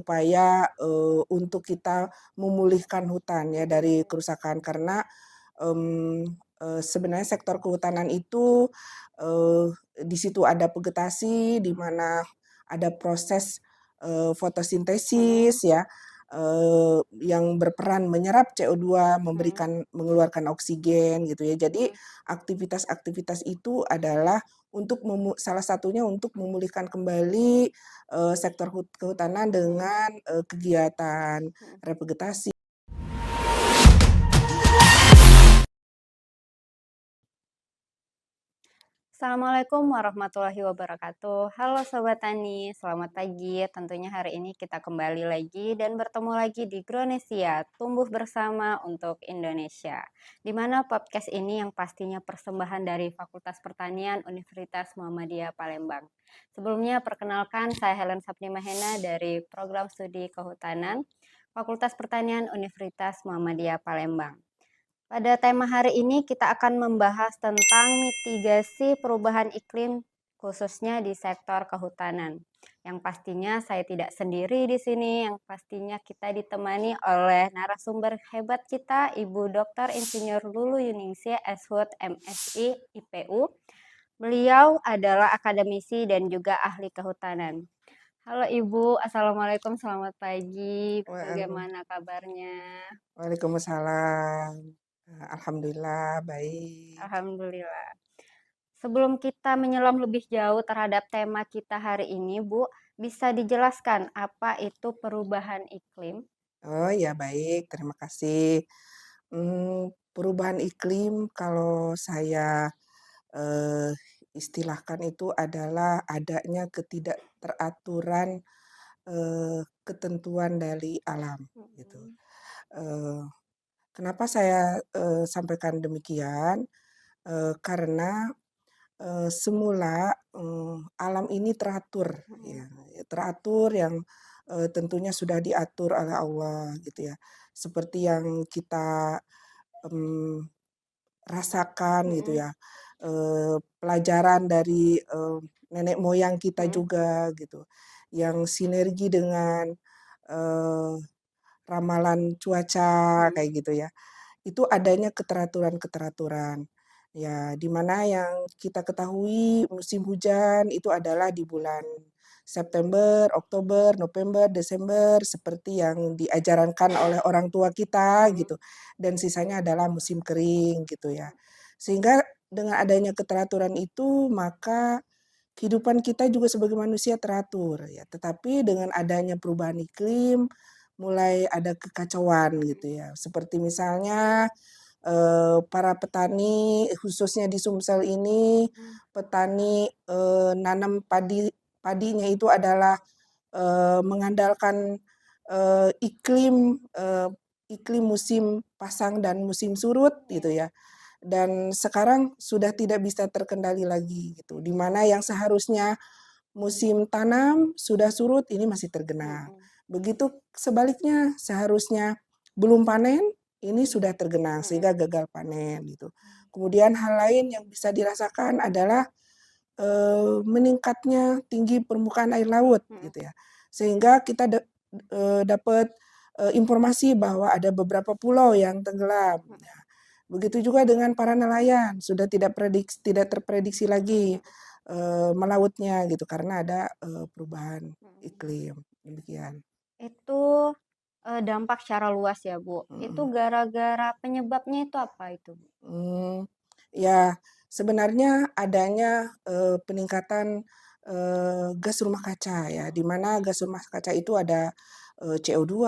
upaya untuk kita memulihkan hutan ya dari kerusakan karena sebenarnya sektor kehutanan itu di situ ada vegetasi di mana ada proses fotosintesis ya yang berperan menyerap CO2, mengeluarkan oksigen gitu ya. Jadi aktivitas-aktivitas itu adalah untuk salah satunya untuk memulihkan kembali sektor kehutanan dengan kegiatan revegetasi. Assalamualaikum warahmatullahi wabarakatuh. Halo Sobat Tani, selamat pagi. Tentunya hari ini kita kembali lagi dan bertemu lagi di Gronesia, tumbuh bersama untuk Indonesia. Di mana podcast ini yang pastinya persembahan dari Fakultas Pertanian Universitas Muhammadiyah Palembang. Sebelumnya perkenalkan saya Helen Sapni Mahena dari Program Studi Kehutanan Fakultas Pertanian Universitas Muhammadiyah Palembang. Pada tema hari ini kita akan membahas tentang mitigasi perubahan iklim khususnya di sektor kehutanan. Yang pastinya saya tidak sendiri di sini, yang pastinya kita ditemani oleh narasumber hebat kita, Ibu Dr. Insinyur Lulu Yuningsih, SHUT MSI IPU. Beliau adalah akademisi dan juga ahli kehutanan. Halo Ibu, Assalamualaikum, selamat pagi. Bagaimana kabarnya? Waalaikumsalam. Alhamdulillah baik. Alhamdulillah. Sebelum kita menyelam lebih jauh terhadap tema kita hari ini, Bu, bisa dijelaskan apa itu perubahan iklim? Oh ya baik, terima kasih. Perubahan iklim kalau saya eh, istilahkan itu adalah adanya ketidakteraturan ketentuan dari alam gitu. Eh, Kenapa saya sampaikan demikian? Karena semula alam ini teratur ya, teratur yang tentunya sudah diatur oleh Allah gitu ya. Seperti yang kita rasakan gitu ya. Pelajaran dari nenek moyang kita juga gitu. Yang sinergi dengan eh, ramalan cuaca kayak gitu ya. Itu adanya keteraturan-keteraturan. Ya, di mana yang kita ketahui musim hujan itu adalah di bulan September, Oktober, November, Desember seperti yang diajarkan oleh orang tua kita gitu. Dan sisanya adalah musim kering gitu ya. Sehingga dengan adanya keteraturan itu maka kehidupan kita juga sebagai manusia teratur ya. Tetapi dengan adanya perubahan iklim mulai ada kekacauan gitu ya. Seperti misalnya para petani khususnya di Sumsel ini petani nanam padinya itu adalah mengandalkan iklim musim pasang dan musim surut gitu ya. Dan sekarang sudah tidak bisa terkendali lagi gitu. Di mana yang seharusnya musim tanam sudah surut ini masih tergenang. Begitu sebaliknya seharusnya belum panen ini sudah tergenang sehingga gagal panen gitu. Kemudian hal lain yang bisa dirasakan adalah meningkatnya tinggi permukaan air laut gitu ya. Sehingga kita dapat informasi bahwa ada beberapa pulau yang tenggelam. Ya. Begitu juga dengan para nelayan, sudah tidak terprediksi lagi melautnya gitu karena ada perubahan iklim. Demikian. Itu dampak secara luas ya, Bu. Itu Mm. gara-gara penyebabnya itu apa itu, Bu? Ya sebenarnya adanya peningkatan gas rumah kaca ya, di mana gas rumah kaca itu ada CO2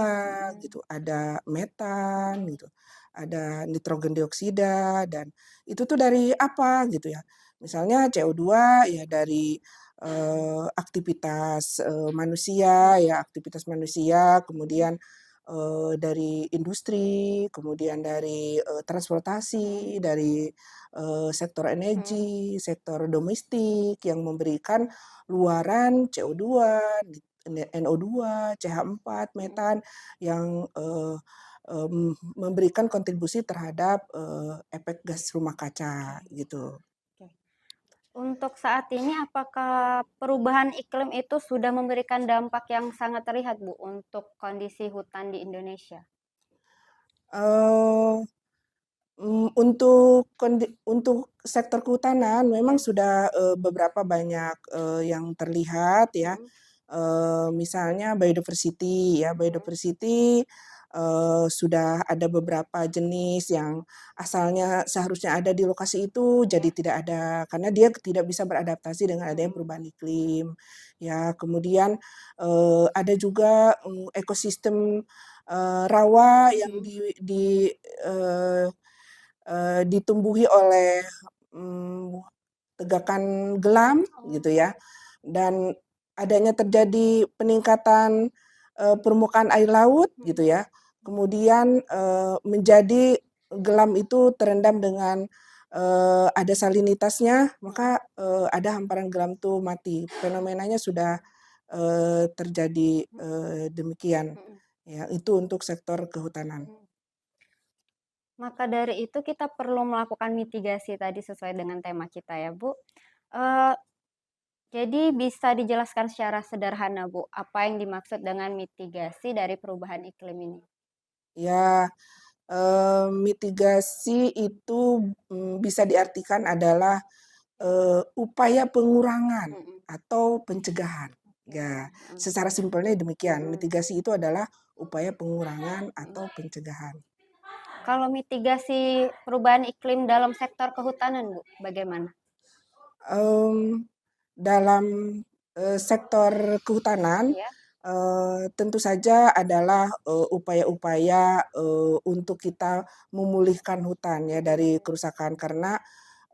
gitu, ada metan gitu, ada nitrogen dioksida dan itu tuh dari apa gitu ya. Misalnya CO2 ya dari aktivitas manusia ya, aktivitas manusia, kemudian dari industri, kemudian dari transportasi, dari sektor energi, sektor domestik yang memberikan luaran CO2, NO2, CH4, metan yang memberikan kontribusi terhadap efek gas rumah kaca gitu. Oke. Untuk saat ini apakah perubahan iklim itu sudah memberikan dampak yang sangat terlihat, Bu, untuk kondisi hutan di Indonesia? Eee, untuk sektor kehutanan memang Ya, sudah, beberapa banyak, yang terlihat ya, mhm, misalnya biodiversity ya, mhm, biodiversity, sudah ada beberapa jenis yang asalnya seharusnya ada di lokasi itu jadi ya, tidak ada, karena dia tidak bisa beradaptasi dengan adanya mhm, perubahan iklim, ya. Kemudian, ada juga, ekosistem, rawa yang mhm, eee ditumbuhi oleh, mmm, tegakan gelam oh, gitu ya, dan adanya terjadi peningkatan, permukaan air laut gitu mhm, ya, kemudian, menjadi gelam itu terendam dengan, ada salinitasnya, mhm, maka, ada hamparan gelam tuh mati. Fenomenanya sudah, terjadi, mhm, demikian. mhm, Ya, itu untuk sektor kehutanan. mhm. Maka dari itu kita perlu melakukan mitigasi tadi sesuai dengan tema kita ya, Bu. Eee, jadi bisa dijelaskan secara sederhana, Bu, apa yang dimaksud dengan mitigasi dari perubahan iklim ini? Ya. Mitigasi itu, bisa diartikan adalah, upaya pengurangan Mhm, atau pencegahan. oke, Ya, mhm, secara simpelnya demikian, mhm, mitigasi itu adalah upaya pengurangan mhm. atau pencegahan. Kalau mitigasi perubahan iklim dalam sektor kehutanan, Bu, bagaimana? Mmm, dalam, sektor kehutanan, Iya, tentu saja adalah, upaya-upaya, untuk kita memulihkan hutan ya dari mhm, kerusakan karena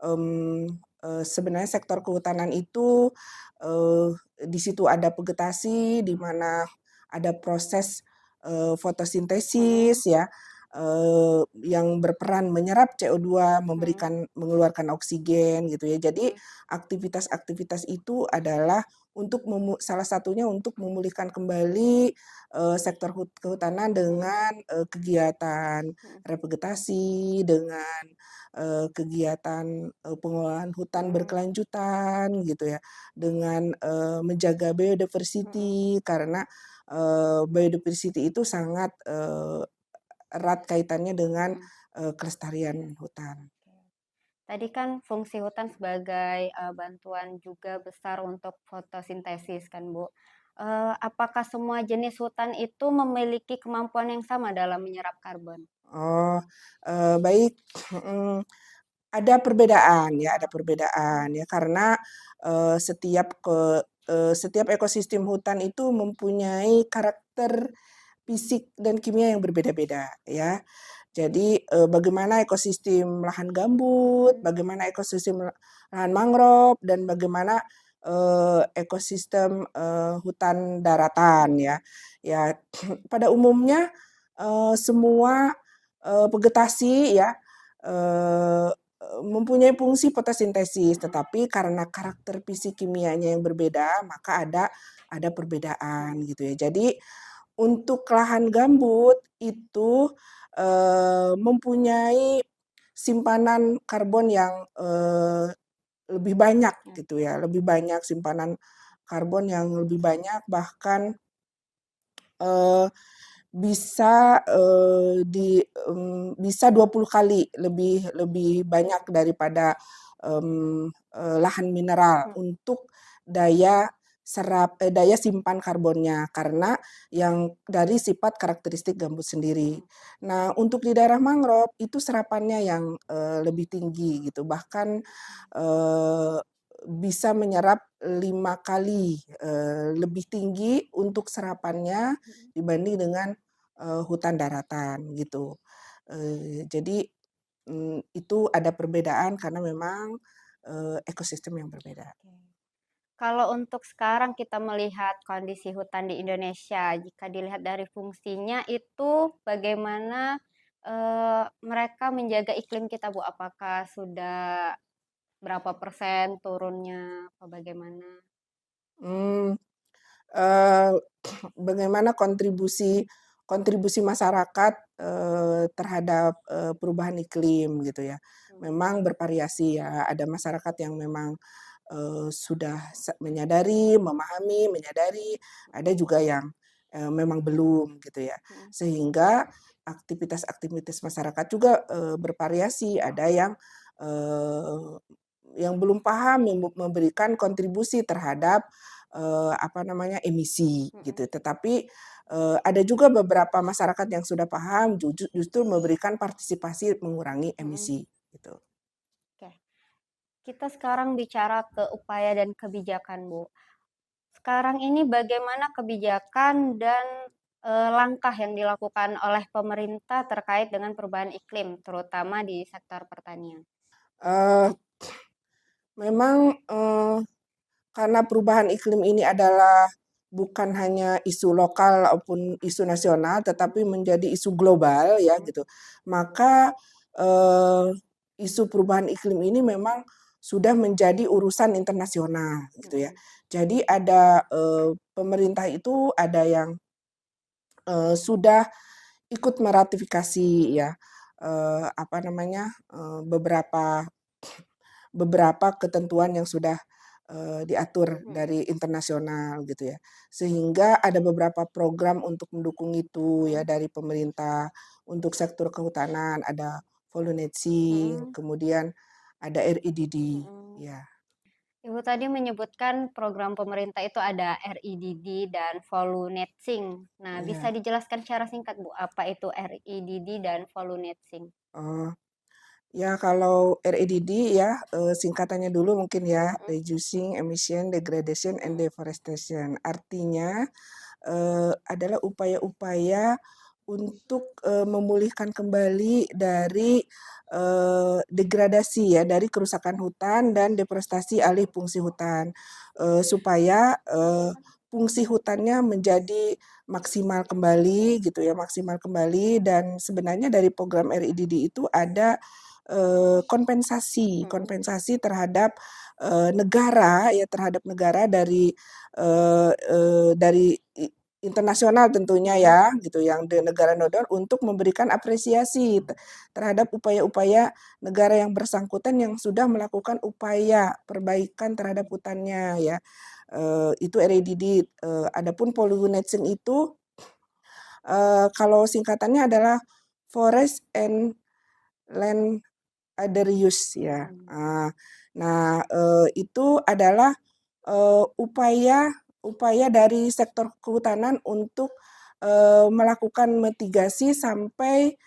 Mmm, sebenarnya sektor kehutanan itu, eee, di situ ada vegetasi, di mana ada proses, mhm, fotosintesis ya, yang berperan menyerap CO2, mhm, mengeluarkan oksigen gitu ya. Jadi mhm, aktivitas-aktivitas itu adalah untuk salah satunya untuk memulihkan kembali, sektor kehutanan mhm, dengan, kegiatan mhm, revegetasi, dengan kegiatan, pengelolaan hutan mhm, berkelanjutan gitu ya, dengan, menjaga mhm, biodiversity karena, biodiversity itu sangat, erat kaitannya dengan, mhm. kelestarian hutan. Oke. Tadi kan fungsi hutan sebagai, bantuan juga besar untuk fotosintesis kan, Bu. Apakah semua jenis hutan itu memiliki kemampuan yang sama dalam menyerap karbon? Oh, baik, mhm. Ada perbedaan ya, ada perbedaan ya karena, setiap ekosistem hutan itu mempunyai karakter fisik dan kimia yang berbeda-beda ya. Jadi, bagaimana ekosistem lahan gambut, Mhm, bagaimana ekosistem lahan mangrove, dan bagaimana, ekosistem, hutan daratan ya. mhm, Ya, pada umumnya, semua, vegetasi ya, eee mempunyai fungsi fotosintesis, mhm, tetapi karena karakter fisik kimianya yang berbeda, maka ada perbedaan mhm, gitu ya. Jadi untuk lahan gambut itu, mempunyai simpanan karbon yang, lebih banyak gitu oke, ya, lebih banyak simpanan karbon yang lebih banyak bahkan, eee, bisa 20 kali lebih lebih banyak daripada, lahan mineral mhm, untuk daya simpan karbonnya, karena yang dari sifat karakteristik gambut sendiri. mhm, Nah, untuk di daerah mangrove itu serapannya yang, lebih tinggi gitu, bahkan, eee, bisa menyerap 5 kali, lebih tinggi untuk serapannya mhm. dibanding dengan, hutan daratan gitu. Jadi, itu ada perbedaan karena memang, ekosistem yang berbeda. Oke. Kalau untuk sekarang kita melihat kondisi hutan di Indonesia, jika dilihat dari fungsinya itu bagaimana, mereka menjaga iklim kita, Bu? Apakah sudah berapa persen turunnya, apa bagaimana? Mmm, eee, bagaimana kontribusi kontribusi masyarakat, terhadap, perubahan iklim gitu ya. Mhm, Memang bervariasi ya, ada masyarakat yang memang, sudah menyadari, memahami, menyadari, ada juga yang memang belum gitu ya. Sehingga aktivitas-aktivitas masyarakat juga bervariasi, ada yang belum paham, yang memberikan kontribusi terhadap apa namanya, emisi gitu. Tetapi ada juga beberapa masyarakat yang sudah paham justru memberikan partisipasi mengurangi emisi gitu. Oke. Kita sekarang bicara ke upaya dan kebijakan, Bu. Sekarang ini bagaimana kebijakan dan langkah yang dilakukan oleh pemerintah terkait dengan perubahan iklim, terutama di sektor pertanian? Eee, Memang karena perubahan iklim ini adalah bukan hanya isu lokal maupun isu nasional, tetapi menjadi isu global ya gitu. Maka isu perubahan iklim ini memang sudah menjadi urusan internasional gitu ya. Jadi ada pemerintah itu ada yang sudah ikut meratifikasi ya apa namanya beberapa ketentuan yang sudah diatur dari internasional gitu ya. Sehingga ada beberapa program untuk mendukung itu ya dari pemerintah. Untuk sektor kehutanan ada Volunetzing, kemudian ada RIDD ya. Ibu tadi menyebutkan program pemerintah itu ada RIDD dan Volunetzing. Nah, bisa Ya. dijelaskan secara singkat, Bu, apa itu RIDD dan Volunetzing? Oh, ya kalau REDD ya, singkatannya dulu mungkin ya, Reducing Emission, Degradation, and Deforestation. Artinya, adalah upaya-upaya untuk, memulihkan kembali dari, degradasi ya, dari kerusakan hutan dan deforestasi alih fungsi hutan. Supaya, fungsi hutannya menjadi maksimal kembali gitu ya, maksimal kembali dan sebenarnya dari program REDD itu ada kompensasi terhadap negara ya, terhadap negara dari internasional tentunya ya gitu, yang di negara donor untuk memberikan apresiasi terhadap upaya-upaya negara yang bersangkutan yang sudah melakukan upaya perbaikan terhadap hutannya ya. Itu REDD. Adapun Polynetzing itu kalau singkatannya adalah Forest and Land Other Use ya. Nah, itu adalah upaya dari sektor kehutanan untuk melakukan mitigasi sampai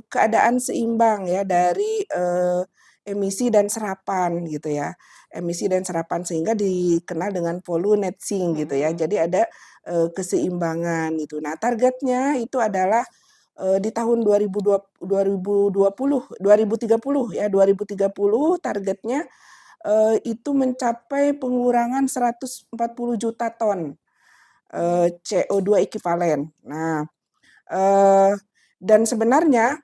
keadaan seimbang ya dari emisi dan serapan gitu ya. Emisi dan serapan sehingga dikenal dengan Volunetzing gitu ya. Jadi ada keseimbangan gitu. Nah, targetnya itu adalah di tahun 2030 ya, 2030 targetnya itu mencapai pengurangan 140 juta ton CO2 ekivalen. Nah, dan sebenarnya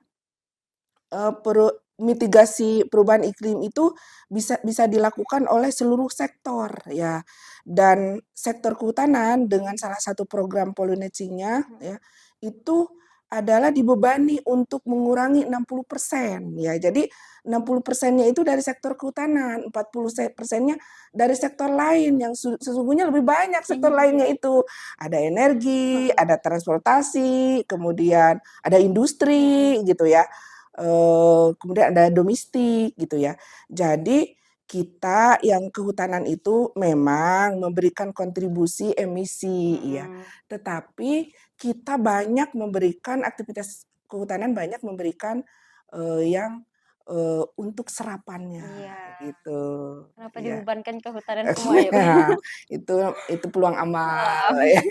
mitigasi perubahan iklim itu bisa dilakukan oleh seluruh sektor ya. Dan sektor kehutanan dengan salah satu program Polynetzing-nya ya, itu adalah dibebani untuk mengurangi 60% ya. Jadi 60%-nya itu dari sektor kehutanan, 40%-nya dari sektor lain yang sesungguhnya lebih banyak sektor lainnya itu. Ada energi, ada transportasi, kemudian ada industri gitu ya. Kemudian ada domestik gitu ya. Jadi kita yang kehutanan itu memang memberikan kontribusi emisi ya. Tetapi kita banyak memberikan aktivitas kehutanan banyak memberikan yang untuk serapannya Iya. gitu. Kenapa Ya. dibebankan kehutanan semua ya, Bu? Itu peluang amal Wow. ya.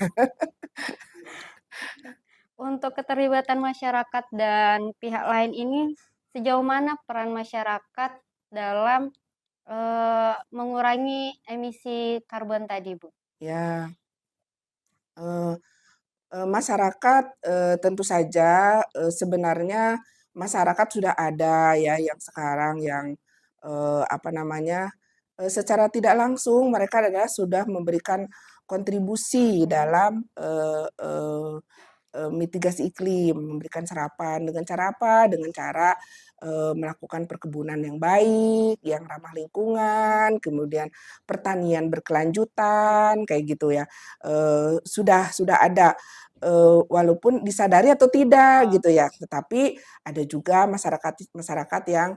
Untuk keterlibatan masyarakat dan pihak lain ini, sejauh mana peran masyarakat dalam mengurangi emisi karbon tadi, Bu? Ya, eee masyarakat, tentu saja, sebenarnya masyarakat sudah ada ya yang sekarang yang, apa namanya, secara tidak langsung mereka adalah sudah memberikan kontribusi dalam, mitigasi iklim, memberikan serapan dengan cara apa? Dengan cara melakukan perkebunan yang baik, yang ramah lingkungan, kemudian pertanian berkelanjutan, kayak gitu ya. Sudah ada, walaupun disadari atau tidak Oh, gitu ya, tetapi ada juga masyarakat masyarakat yang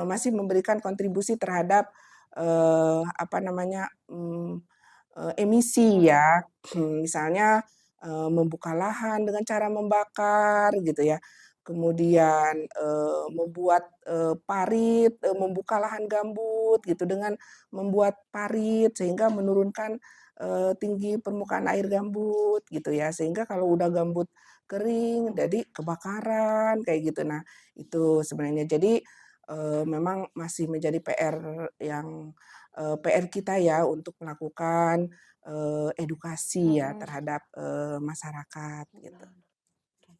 masih memberikan kontribusi terhadap apa namanya, emisi mhm, ya. Misalnya, membuka lahan dengan cara membakar gitu ya, kemudian, membuat, parit, membuka lahan gambut gitu dengan membuat parit sehingga menurunkan, tinggi permukaan air gambut gitu ya, sehingga kalau udah gambut kering mhm. jadi kebakaran kayak gitu. Nah, itu sebenarnya. Jadi, memang masih menjadi PR kita ya untuk melakukan, edukasi ya Mhm, terhadap, masyarakat gitu. mhm.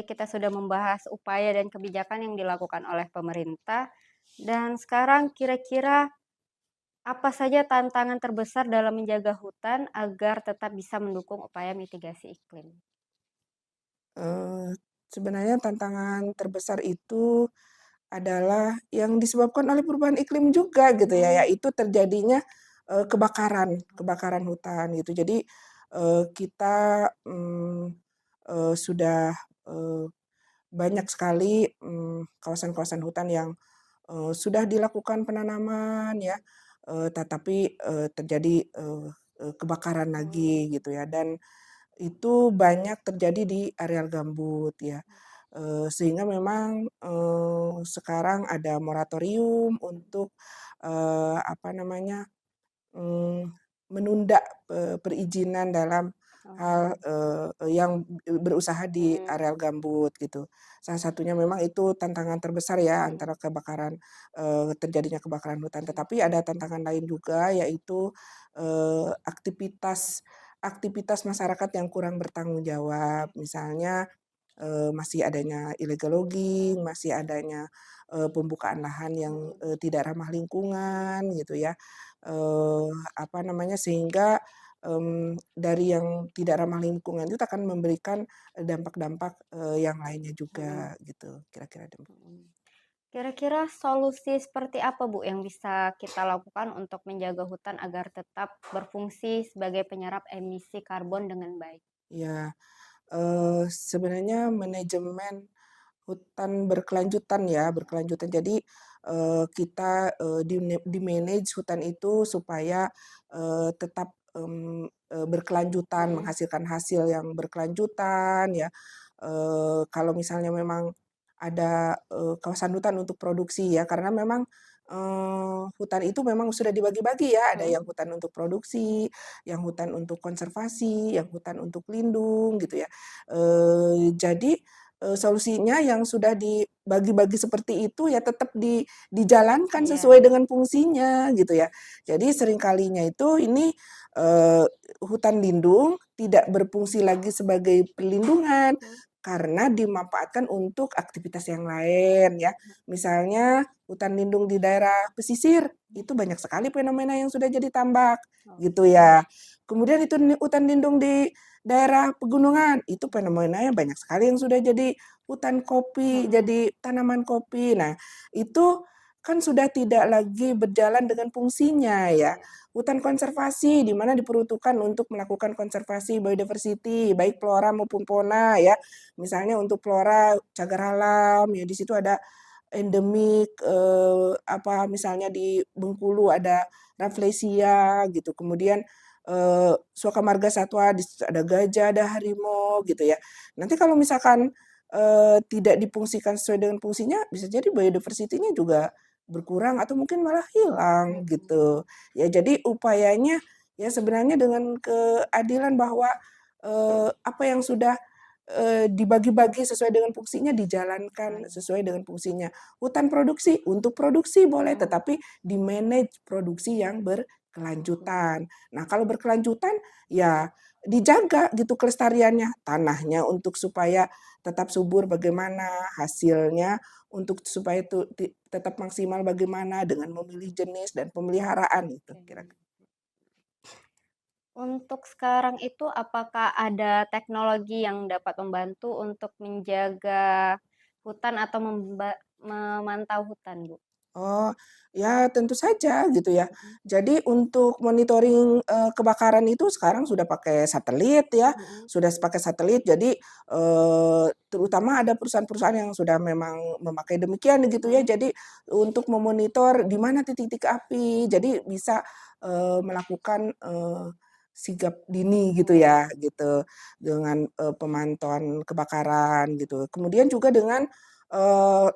Kita sudah membahas upaya dan kebijakan yang dilakukan oleh pemerintah, dan sekarang kira-kira apa saja tantangan terbesar dalam menjaga hutan agar tetap bisa mendukung upaya mitigasi iklim? Eee, Sebenarnya tantangan terbesar itu adalah yang disebabkan oleh perubahan iklim juga gitu ya, Mmm, yaitu terjadinya, kebakaran kebakaran hutan gitu. Jadi, kita, sudah, eee, banyak sekali, kawasan-kawasan hutan yang sudah dilakukan penanaman ya, tetapi, terjadi, kebakaran mmm, lagi gitu ya, dan itu banyak terjadi di areal gambut ya. Sehingga memang, sekarang ada moratorium untuk, apa namanya, Mmm, menunda, perizinan dalam hal, oh, yang berusaha di mhm, areal gambut gitu. Salah satunya memang itu tantangan terbesar ya mhm, antara terjadinya kebakaran hutan. mhm, Tetapi ada tantangan lain juga yaitu, aktivitas aktivitas masyarakat yang kurang bertanggung jawab. Misalnya, masih adanya illegal logging, masih adanya, pembukaan lahan yang, mhm, tidak ramah lingkungan gitu ya. Apa namanya, sehingga, dari yang tidak ramah lingkungan itu akan memberikan, dampak-dampak, yang lainnya mhm, juga gitu, kira-kira mhm. Kira-kira solusi seperti apa, Bu, yang bisa kita lakukan untuk menjaga hutan agar tetap berfungsi sebagai penyerap emisi karbon dengan baik? ya, sebenarnya manajemen hutan berkelanjutan ya, berkelanjutan. Jadi, kita, di-manage hutan itu supaya, tetap, berkelanjutan, Mhm, menghasilkan hasil yang berkelanjutan ya. Kalau misalnya memang ada, kawasan hutan untuk produksi ya, karena memang, hutan itu memang sudah dibagi-bagi ya, ada mhm, yang hutan untuk produksi, yang hutan untuk konservasi, yang hutan untuk lindung gitu ya. Jadi solusinya yang sudah dibagi-bagi seperti itu ya tetap dijalankan iya, sesuai dengan fungsinya gitu ya. Jadi seringkalinya itu ini, eee, hutan lindung tidak berfungsi lagi sebagai perlindungan, mhm, karena dimanfaatkan untuk aktivitas yang lain ya. Misalnya hutan lindung di daerah pesisir, itu banyak sekali fenomena yang sudah jadi tambak, gitu oke, ya. Kemudian itu hutan lindung di daerah pegunungan, itu fenomenanya banyak sekali yang sudah jadi hutan kopi, mhm, jadi tanaman kopi. Nah, itu kan sudah tidak lagi berjalan dengan fungsinya ya. iya, Hutan konservasi di mana diperuntukkan untuk melakukan konservasi biodiversity, baik flora maupun fauna ya. Misalnya untuk flora cagar alam, ya di situ ada endemik, misalnya di Bengkulu ada Rafflesia gitu, kemudian, suaka marga satwa, di situ ada gajah, ada harimau gitu ya. Nanti kalau misalkan, tidak difungsikan sesuai dengan fungsinya, bisa jadi biodiversity-nya juga berkurang atau mungkin malah hilang mhm, gitu. Ya jadi upayanya ya sebenarnya dengan keadilan bahwa, apa yang sudah dibagi-bagi sesuai dengan fungsinya, dijalankan baik, sesuai dengan fungsinya. Hutan produksi, untuk produksi boleh, mhm, tetapi di-manage produksi yang mhm, berkelanjutan. Nah, kalau berkelanjutan, ya dijaga gitu kelestariannya, tanahnya untuk supaya tetap subur bagaimana, hasilnya untuk supaya itu tetap maksimal bagaimana, dengan memilih jenis dan pemeliharaan itu oke. kira-kira. Untuk sekarang itu apakah ada teknologi yang dapat membantu untuk menjaga hutan atau memantau hutan, Bu? Oh, ya tentu saja gitu ya. Mhm, Jadi untuk monitoring, kebakaran itu sekarang sudah pakai satelit ya, mhm, sudah pakai satelit. Jadi, terutama ada perusahaan-perusahaan yang sudah memang memakai demikian gitu ya. mhm, Jadi untuk memonitor di mana titik-titik api, jadi bisa, melakukan, sigap dini gitu iya, ya, gitu, dengan, pemantauan kebakaran gitu. Kemudian juga dengan, eee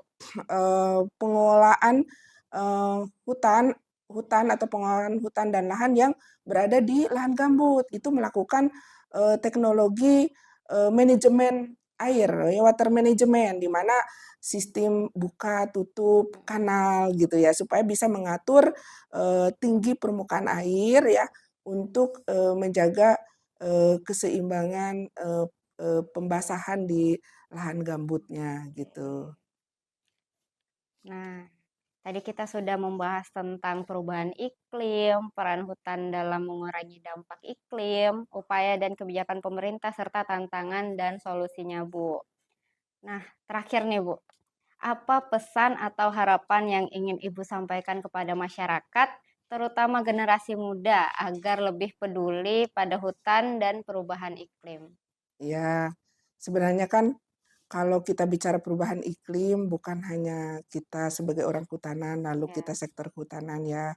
pengelolaan, hutan hutan atau pengelolaan hutan dan lahan yang berada di lahan gambut. Itu melakukan, teknologi, manajemen air, ya water management, di mana sistem buka tutup mhm. kanal gitu ya, supaya bisa mengatur, tinggi permukaan air ya, untuk, menjaga, keseimbangan, pembasahan di lahan gambutnya gitu. Nah, tadi kita sudah membahas tentang perubahan iklim, peran hutan dalam mengurangi dampak iklim, upaya dan kebijakan pemerintah, serta tantangan dan solusinya, Bu. Nah, terakhir nih, Bu, apa pesan atau harapan yang ingin Ibu sampaikan kepada masyarakat, terutama generasi muda, agar lebih peduli pada hutan dan perubahan iklim? Ya, sebenarnya kan kalau kita bicara perubahan iklim bukan hanya kita sebagai orang kehutanan, lalu kita Ya, sektor kehutanan ya.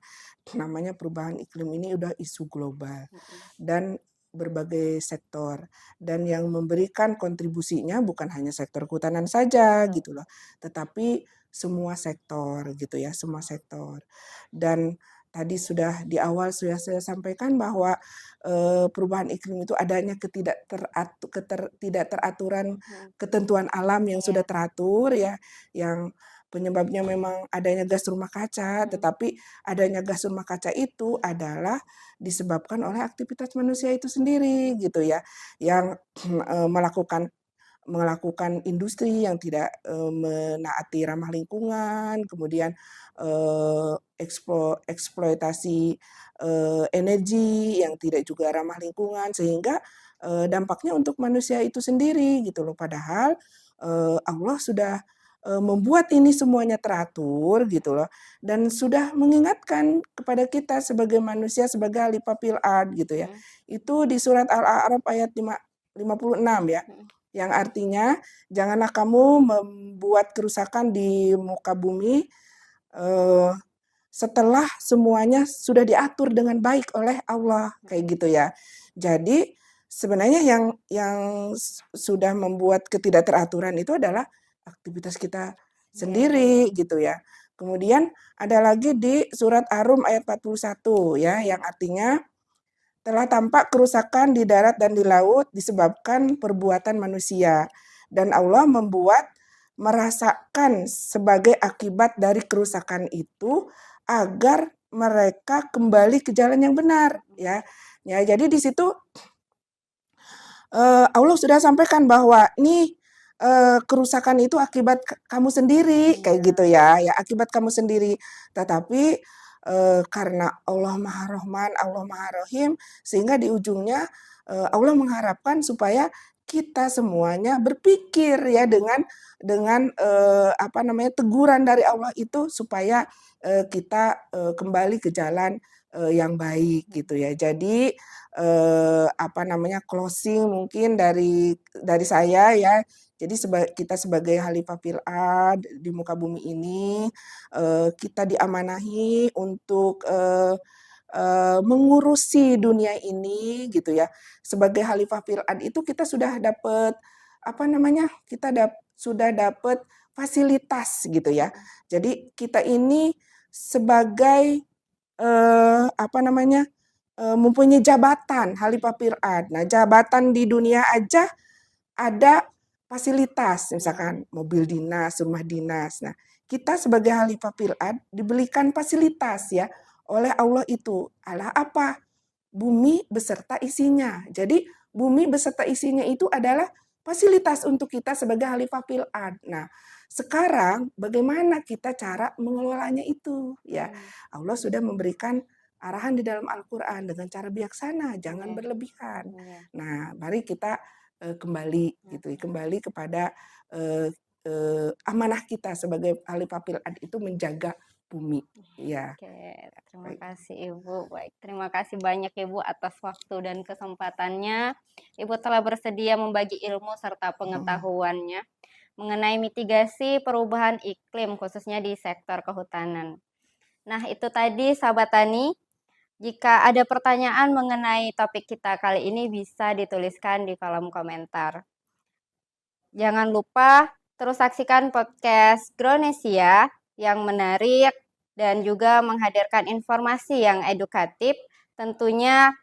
Namanya perubahan iklim ini udah isu global mhm, dan berbagai sektor. Dan yang memberikan kontribusinya bukan hanya sektor kehutanan saja betul, gitu loh, tetapi semua sektor gitu ya, semua sektor. Dan tadi sudah di awal sudah saya sampaikan bahwa, perubahan iklim itu adanya ketidakteraturan mhm, ketentuan alam yang iya, sudah teratur ya, yang penyebabnya memang adanya gas rumah kaca, mhm, tetapi adanya gas rumah kaca itu adalah disebabkan oleh aktivitas manusia itu sendiri gitu ya, yang, melakukan melakukan industri yang tidak, menaati ramah lingkungan, kemudian, eksploitasi, energi yang tidak juga ramah lingkungan, sehingga, dampaknya untuk manusia itu sendiri gitu loh. Padahal, Allah sudah, membuat ini semuanya teratur gitu loh, dan sudah mengingatkan kepada kita sebagai manusia, sebagai khalifah fil ard gitu ya. mhm, Itu di surat Al-A'raf ayat 56 ya. mhm, Yang artinya, janganlah kamu membuat kerusakan di muka bumi, eee, setelah semuanya sudah diatur dengan baik oleh Allah, kayak mhm, gitu ya. Jadi, sebenarnya yang sudah membuat ketidakteraturan itu adalah aktivitas kita iya, sendiri, gitu ya. Kemudian ada lagi di surat Ar-Rum ayat 41 ya, yang mhm, artinya telah tampak kerusakan di darat dan di laut disebabkan perbuatan manusia, dan Allah membuat merasakan sebagai akibat dari kerusakan itu agar mereka kembali ke jalan yang benar, mhm, ya. Ya, jadi di situ Allah sudah sampaikan bahwa nih, kerusakan itu akibat kamu sendiri, kayak iya, gitu ya, ya akibat kamu sendiri. Tetapi, karena Allah Maha Rahman, Allah Maha Rahim, sehingga di ujungnya, Allah mengharapkan supaya kita semuanya berpikir ya mhm, dengan, apa namanya, teguran dari Allah itu supaya, kita, kembali ke jalan, yang baik gitu mhm, ya. Jadi, apa namanya, closing mungkin dari saya ya. Jadi kita sebagai khalifah fil ard di muka bumi ini, kita diamanahi untuk, mengurusi dunia ini gitu ya. Sebagai khalifah fil ard itu kita sudah dapat, apa namanya, sudah dapat fasilitas gitu ya. mhm, Jadi kita ini sebagai, apa namanya, mempunyai jabatan Khalifah Pil'ad. Nah, jabatan di dunia aja ada fasilitas, iya, misalkan mobil dinas, rumah dinas. Nah, kita sebagai Khalifah Pil'ad diberikan fasilitas ya oleh Allah itu. Ala apa? Bumi beserta isinya. Jadi bumi beserta isinya itu adalah fasilitas untuk kita sebagai Khalifah fil ard. Nah, sekarang bagaimana kita cara mengelolanya itu? Ya, mmm, Allah sudah memberikan arahan di dalam Al-Qur'an dengan cara bijaksana, jangan Iya. berlebihan. Iya. Nah, mari kita, kembali gitu ya, kembali kepada, eee amanah kita sebagai ahli papil ad itu menjaga bumi. Iya, Oke, terima baik. kasih Ibu. Baik, terima kasih banyak Ibu atas waktu dan kesempatannya. Ibu telah bersedia membagi ilmu serta Mhm. pengetahuannya mengenai mitigasi perubahan iklim khususnya di sektor kehutanan. Nah, itu tadi sahabat tani, jika ada pertanyaan mengenai topik kita kali ini bisa dituliskan di kolom komentar. Jangan lupa terus saksikan podcast Gronesia yang menarik dan juga menghadirkan informasi yang edukatif. Tentunya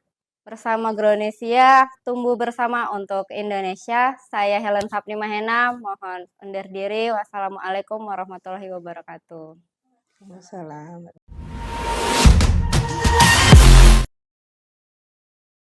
bersama Gronesia, tumbuh bersama untuk Indonesia. Saya Helen Sapni Mahena, mohon undur diri. Wassalamualaikum warahmatullahi wabarakatuh. Wassalam.